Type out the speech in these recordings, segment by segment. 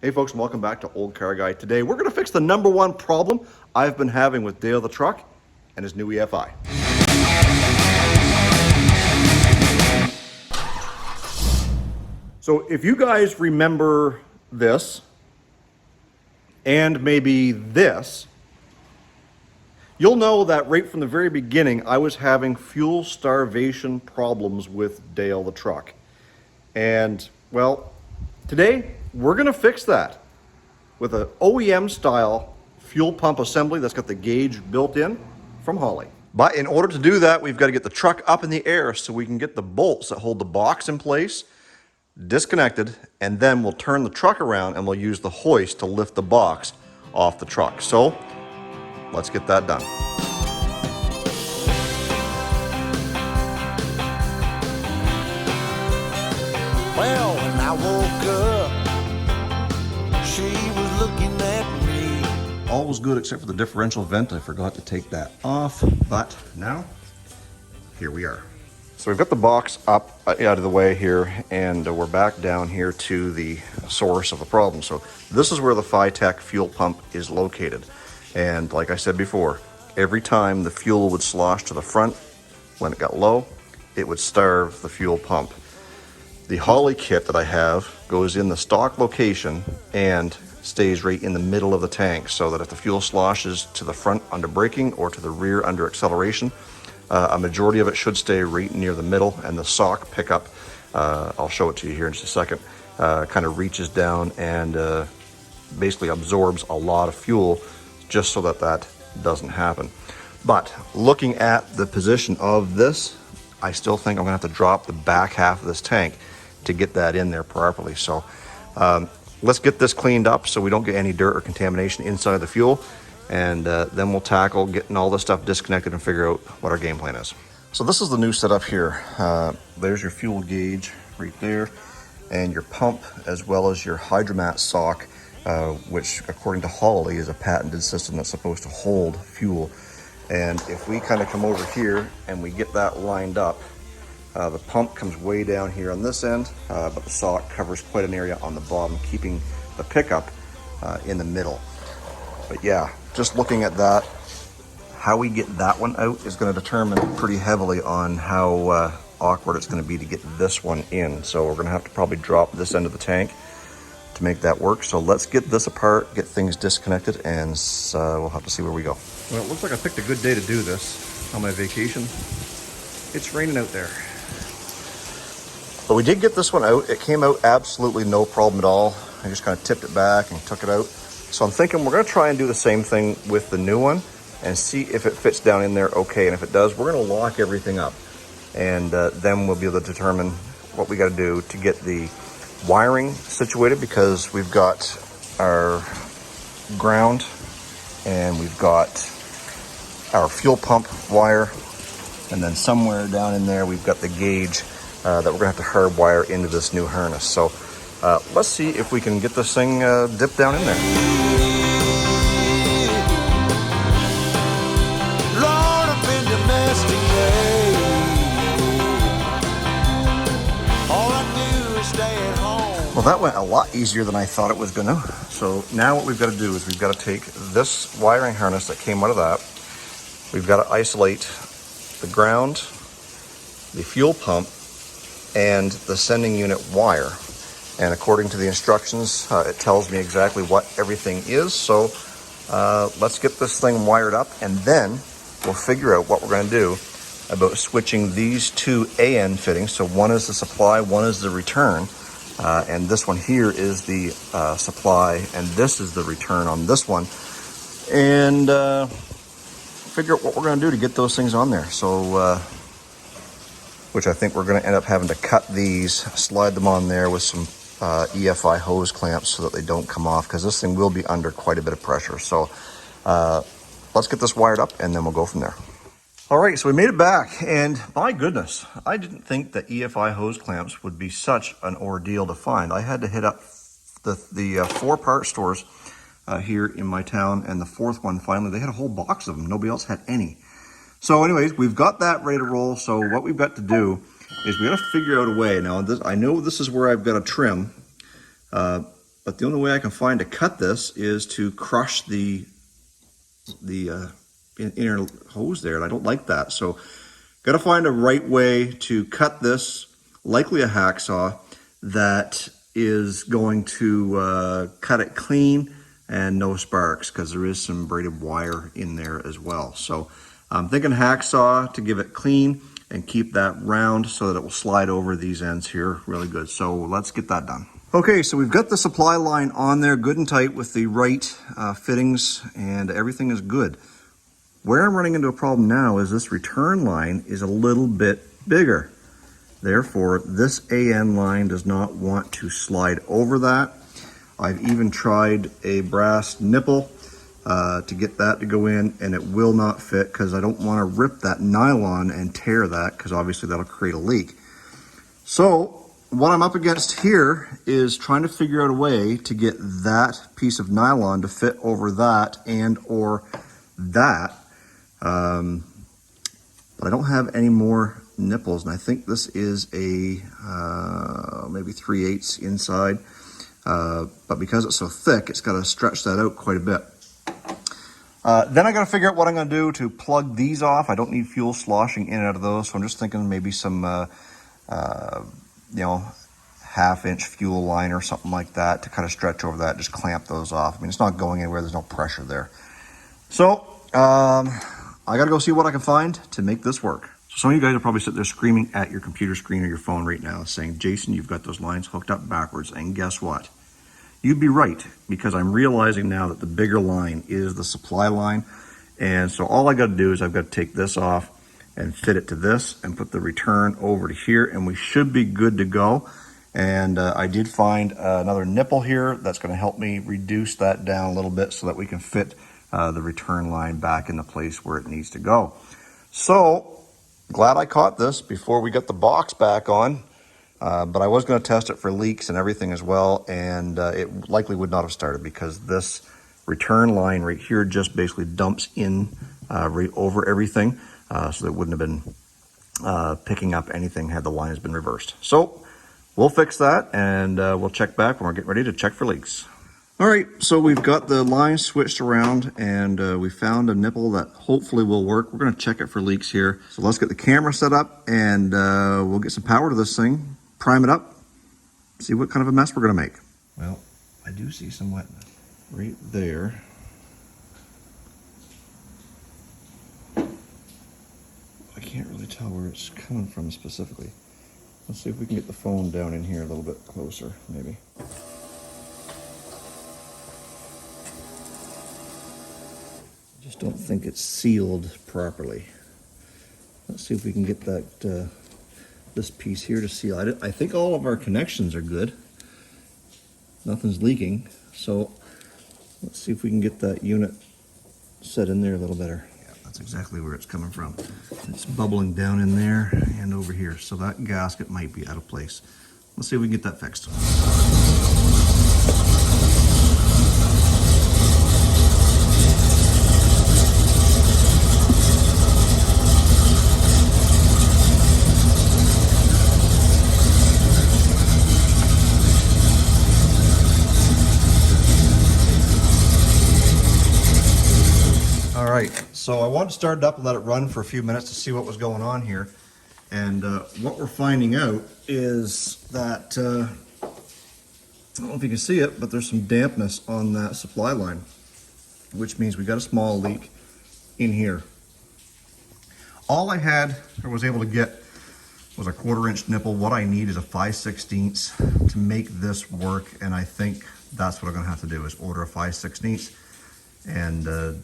Hey folks, and welcome back to Olde Carr Guy. Today we're going to fix the number one problem I've been having with Dale the truck and his new EFI. So if you guys remember this, and maybe this, you'll know that right from the very beginning I was having fuel starvation problems with Dale the truck. And well, today we're going to fix that with an OEM style fuel pump assembly that's got the gauge built in from Holley. But in order to do that, we've got to get the truck up in the air so we can get the bolts that hold the box in place disconnected, and then we'll turn the truck around and we'll use the hoist to lift the box off the truck. So let's get that done. Well, when I woke up, she was looking at me. All was good except for the differential vent. I forgot to take that off, but now here we are. So we've got the box up out of the way here, and we're back down here to the source of the problem. So this is where the Phytech fuel pump is located. And like I said before, every time the fuel would slosh to the front, when it got low, it would starve the fuel pump. The Holley kit that I have goes in the stock location and stays right in the middle of the tank, so that if the fuel sloshes to the front under braking or to the rear under acceleration, a majority of it should stay right near the middle, and the sock pickup, I'll show it to you here in just a second, kind of reaches down and basically absorbs a lot of fuel just so that that doesn't happen. But looking at the position of this, I still think I'm gonna have to drop the back half of this tank to get that in there properly. So let's get this cleaned up so we don't get any dirt or contamination inside the fuel, and then we'll tackle getting all this stuff disconnected and figure out what our game plan is. So this is the new setup here. There's your fuel gauge right there, and your pump, as well as your hydromat sock, which according to Holley is a patented system that's supposed to hold fuel. And if we kind of come over here and we get that lined up, the pump comes way down here on this end, but the sock covers quite an area on the bottom, keeping the pickup in the middle. But yeah, just looking at that, how we get that one out is going to determine pretty heavily on how awkward it's going to be to get this one in. So we're going to have to probably drop this end of the tank to make that work. So let's get this apart, get things disconnected, and we'll have to see where we go. Well, it looks like I picked a good day to do this on my vacation. It's raining out there. But we did get this one out. It came out absolutely no problem at all. I just kind of tipped it back and took it out. So I'm thinking we're going to try and do the same thing with the new one and see if it fits down in there okay. And if it does, we're going to lock everything up. And then we'll be able to determine what we got to do to get the wiring situated, because we've got our ground and we've got our fuel pump wire. And then somewhere down in there, we've got the gauge that we're going to have to hardwire into this new harness. So let's see if we can get this thing dipped down in there. Well, that went a lot easier than I thought it was going to. So now what we've got to do is we've got to take this wiring harness that came out of that. We've got to isolate the ground, the fuel pump, and the sending unit wire. And according to the instructions, it tells me exactly what everything is. So let's get this thing wired up, and then we'll figure out what we're going to do about switching these two AN fittings. So one is the supply, one is the return. And this one here is the supply, and this is the return on this one. And figure out what we're going to do to get those things on there. So, which I think we're going to end up having to cut these, slide them on there with some Efi Hose Clamps so that they don't come off, because this thing will be under quite a bit of pressure. So let's get this wired up, and then we'll go from there. All right, so we made it back, and my goodness, I didn't think that Efi Hose Clamps would be such an ordeal to find. I had to hit up the 4-part stores here in my town, and the fourth one, finally, they had a whole box of them. Nobody else had any. So anyways, we've got that ready to roll. So what we've got to do is we got to figure out a way. Now, I know this is where I've got to trim. But the only way I can find to cut this is to crush the inner hose there, and I don't like that. So got to find a right way to cut this, likely a hacksaw, that is going to cut it clean and no sparks, because there is some braided wire in there as well. So I'm thinking hacksaw to give it clean and keep that round so that it will slide over these ends here really good. So let's get that done. Okay, so we've got the supply line on there good and tight with the right fittings, and everything is good. Where I'm running into a problem now is this return line is a little bit bigger. Therefore, this AN line does not want to slide over that. I've even tried a brass nipple to get that to go in, and it will not fit because I don't want to rip that nylon and tear that, because obviously that'll create a leak. So what I'm up against here is trying to figure out a way to get that piece of nylon to fit over that and or that. But I don't have any more nipples, and I think this is a maybe 3/8 inside. But because it's so thick, it's got to stretch that out quite a bit. Then I got to figure out what I'm going to do to plug these off. I don't need fuel sloshing in and out of those, so I'm just thinking maybe some, you know, 1/2-inch fuel line or something like that to kind of stretch over that, just clamp those off. I mean, it's not going anywhere. There's no pressure there. So I got to go see what I can find to make this work. So some of you guys are probably sitting there screaming at your computer screen or your phone right now saying, Jason, you've got those lines hooked up backwards. And guess what? You'd be right, because I'm realizing now that the bigger line is the supply line. And so all I got to do is I've got to take this off and fit it to this and put the return over to here, and we should be good to go. And I did find another nipple here that's going to help me reduce that down a little bit so that we can fit the return line back in the place where it needs to go. So glad I caught this before we got the box back on. But I was going to test it for leaks and everything as well, and it likely would not have started because this return line right here just basically dumps in right over everything, so that it wouldn't have been picking up anything had the line has been reversed. So we'll fix that, and we'll check back when we're getting ready to check for leaks. All right, so we've got the line switched around, and we found a nipple that hopefully will work. We're going to check it for leaks here. So let's get the camera set up, and we'll get some power to this thing, prime it up, see what kind of a mess we're going to make. Well, I do see some wetness right there. I can't really tell where it's coming from specifically. Let's see if we can get the phone down in here a little bit closer, maybe. Just don't think it's sealed properly. Let's see if we can get that this piece here to seal. I think all of our connections are good. Nothing's leaking. So let's see if we can get that unit set in there a little better. Yeah, that's exactly where it's coming from. It's bubbling down in there and over here. So that gasket might be out of place. Let's see if we can get that fixed. So I wanted to start it up and let it run for a few minutes to see what was going on here. And what we're finding out is that, I don't know if you can see it, but there's some dampness on that supply line, which means we got a small leak in here. All I had or was able to get was a 1/4-inch nipple. What I need is a 5/16 to make this work. And I think that's what I'm gonna have to do is order a 5/16 and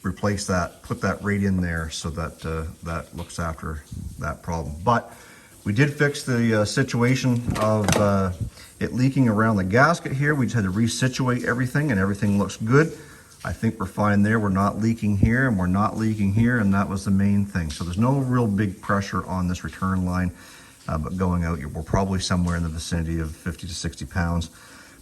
replace that, put that right in there so that that looks after that problem. But we did fix the situation of it leaking around the gasket here. We just had to resituate everything, and everything looks good. I think we're fine there. We're not leaking here, and we're not leaking here, and that was the main thing. So there's no real big pressure on this return line, but going out, we're probably somewhere in the vicinity of 50 to 60 pounds.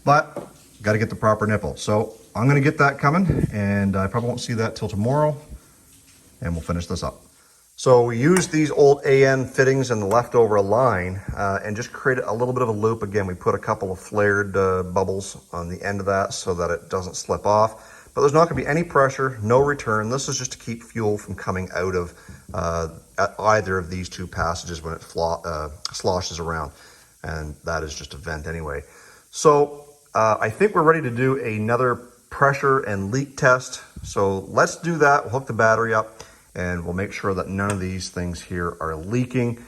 But got to get the proper nipple. So I'm going to get that coming, and I probably won't see that till tomorrow, and we'll finish this up. So we used these old AN fittings and the leftover line and just created a little bit of a loop. Again, we put a couple of flared bubbles on the end of that so that it doesn't slip off. But there's not going to be any pressure, no return. This is just to keep fuel from coming out of at either of these two passages when it sloshes around. And that is just a vent anyway. So I think we're ready to do another pressure and leak test. So let's do that. We'll hook the battery up and we'll make sure that none of these things here are leaking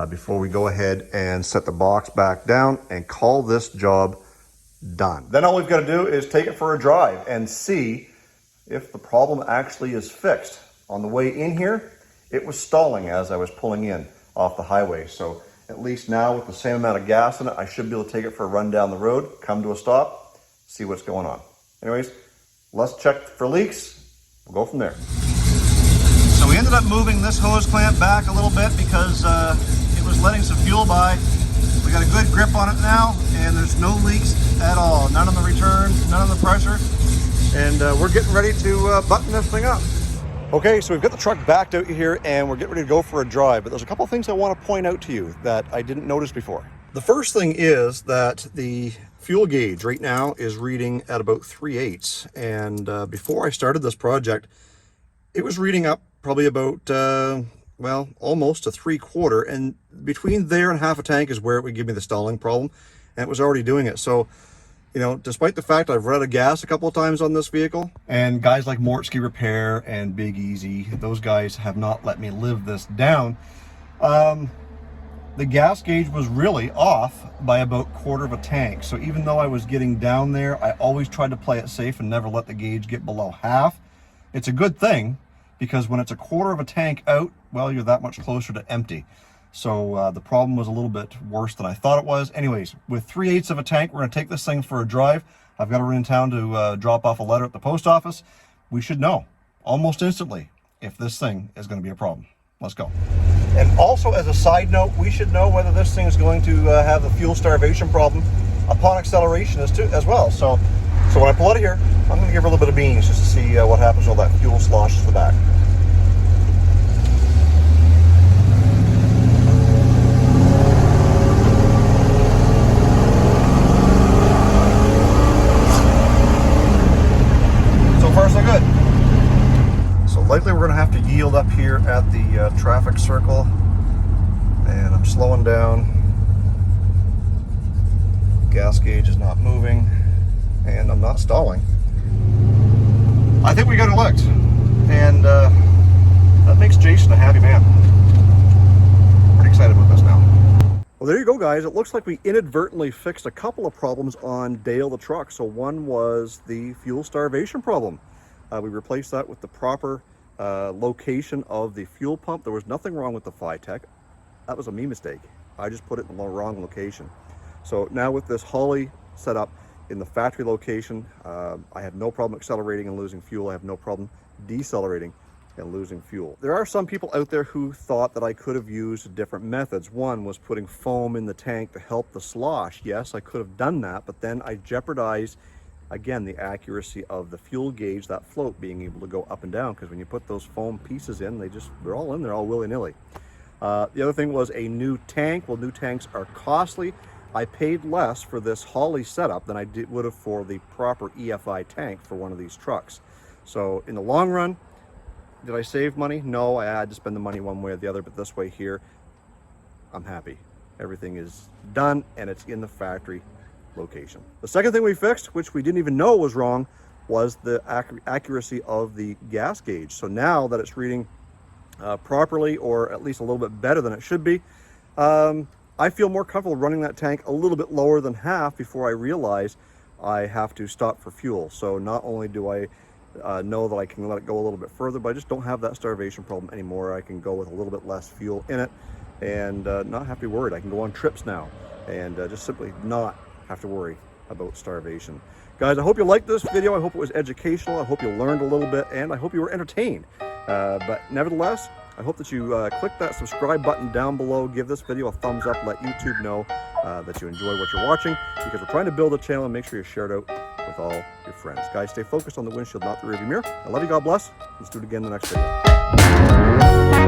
before we go ahead and set the box back down and call this job done. Then all we've got to do is take it for a drive and see if the problem actually is fixed. On the way in here, it was stalling as I was pulling in off the highway. So at least now with the same amount of gas in it, I should be able to take it for a run down the road, come to a stop, see what's going on. Anyways, let's check for leaks. We'll go from there. So we ended up moving this hose clamp back a little bit because it was letting some fuel by. We got a good grip on it now, and there's no leaks at all. None on the return, none on the pressure. And we're getting ready to button this thing up. Okay, so we've got the truck backed out here, and we're getting ready to go for a drive. But there's a couple of things I want to point out to you that I didn't notice before. The first thing is that the fuel gauge right now is reading at about 3/8. And before I started this project, it was reading up probably about, well, almost a 3/4. And between there and half a tank is where it would give me the stalling problem. And it was already doing it. So, you know, despite the fact I've run out of gas a couple of times on this vehicle, and guys like Mortsky Repair and Big Easy, those guys have not let me live this down. The gas gauge was really off by about 1/4 of a tank. So even though I was getting down there, I always tried to play it safe and never let the gauge get below half. It's a good thing because when it's 1/4 of a tank out, well, you're that much closer to empty. So the problem was a little bit worse than I thought it was. Anyways, with 3/8 of a tank, we're gonna take this thing for a drive. I've got to run in town to drop off a letter at the post office. We should know almost instantly if this thing is gonna be a problem. Let's go. And also as a side note, we should know whether this thing is going to have the fuel starvation problem upon acceleration as well. So when I pull out of here, I'm gonna give her a little bit of beans just to see what happens when all that fuel sloshes the back. Likely we're going to have to yield up here at the traffic circle, and I'm slowing down. Gas gauge is not moving, and I'm not stalling. I think we got it licked, and that makes Jason a happy man. Pretty excited about this now. Well, there you go, guys. It looks like we inadvertently fixed a couple of problems on Dale the truck. So one was the fuel starvation problem. We replaced that with the proper location of the fuel pump. There was nothing wrong with the Phytech. That was a me mistake. I just put it in the wrong location. So now with this Holly set up in the factory location, I have no problem accelerating and losing fuel. I have no problem decelerating and losing fuel. There are some people out there who thought that I could have used different methods. One was putting foam in the tank to help the slosh. Yes, I could have done that, but then I jeopardized again the accuracy of the fuel gauge, that float being able to go up and down, because when you put those foam pieces in, they're all in there all willy-nilly. The other thing was a new tank. Well, new tanks are costly. I paid less for this Holly setup than I would have for the proper EFI tank for one of these trucks. So in the long run, did I save money? No, I had to spend the money one way or the other, but this way here, I'm happy. Everything is done and it's in the factory location. The second thing we fixed, which we didn't even know was wrong, was the accuracy of the gas gauge. So now that it's reading properly, or at least a little bit better than it should be, I feel more comfortable running that tank a little bit lower than half before I realize I have to stop for fuel. So not only do I know that I can let it go a little bit further, but I just don't have that starvation problem anymore. I can go with a little bit less fuel in it and not have to be worried. I can go on trips now and just simply not have to worry about starvation. Guys, I hope you liked this video. I hope it was educational. I hope you learned a little bit, and I hope you were entertained. But nevertheless, I hope that you click that subscribe button down below. Give this video a thumbs up. Let YouTube know that you enjoy what you're watching, because we're trying to build a channel, and make sure you share it out with all your friends. Guys, stay focused on the windshield, not the rearview mirror. I love you. God bless. Let's do it again in the next video.